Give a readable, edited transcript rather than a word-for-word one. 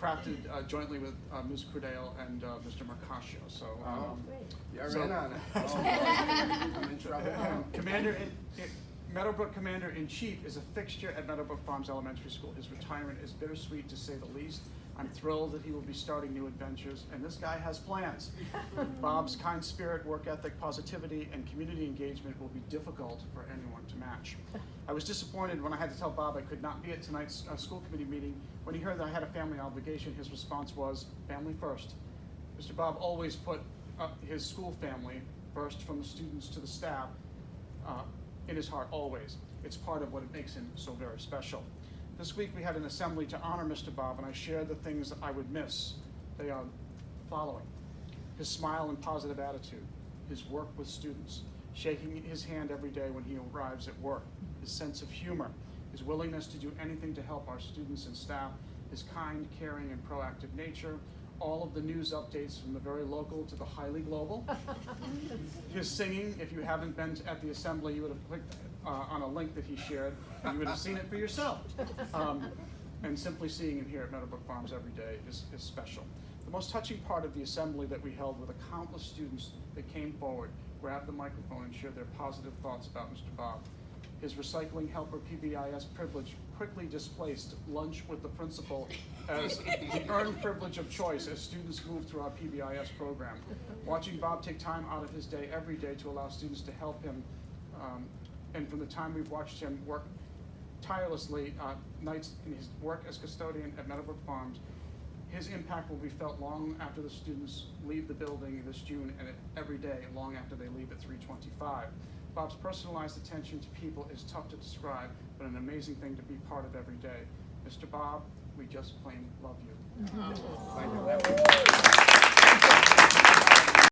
crafted jointly with Ms. Crudale and Mr. Mercatio. So, You're in on it. I'm in trouble. Meadowbrook Commander-in-Chief is a fixture at Meadowbrook Farms Elementary School. His retirement is bittersweet, to say the least. I'm thrilled that he will be starting new adventures, and this guy has plans. Bob's kind spirit, work ethic, positivity, and community engagement will be difficult for anyone to match. I was disappointed when I had to tell Bob I could not be at tonight's school committee meeting. When he heard that I had a family obligation, his response was, family first. Mr. Bob always put his school family first, from the students to the staff, in his heart, always. It's part of what makes him so very special. This week we had an assembly to honor Mr. Bob, and I shared the things that I would miss. They are following: his smile and positive attitude, his work with students, shaking his hand every day when he arrives at work, his sense of humor, his willingness to do anything to help our students and staff, his kind, caring, and proactive nature, all of the news updates from the very local to the highly global. His singing, if you haven't been at the assembly, you would have clicked on a link that he shared, and you would have seen it for yourself. And simply seeing him here at Meadowbrook Farms every day is special. The most touching part of the assembly that we held were the countless students that came forward, grabbed the microphone, and shared their positive thoughts about Mr. Bob. His recycling helper PBIS privilege quickly displaced lunch with the principal as the earned privilege of choice as students moved through our PBIS program. Watching Bob take time out of his day every day to allow students to help him, and from the time we've watched him work tirelessly nights in his work as custodian at Meadowbrook Farms, his impact will be felt long after the students leave the building this June, and every day long after they leave at 3:25. Bob's personalized attention to people is tough to describe, but an amazing thing to be part of every day. Mr. Bob, we just plain love you.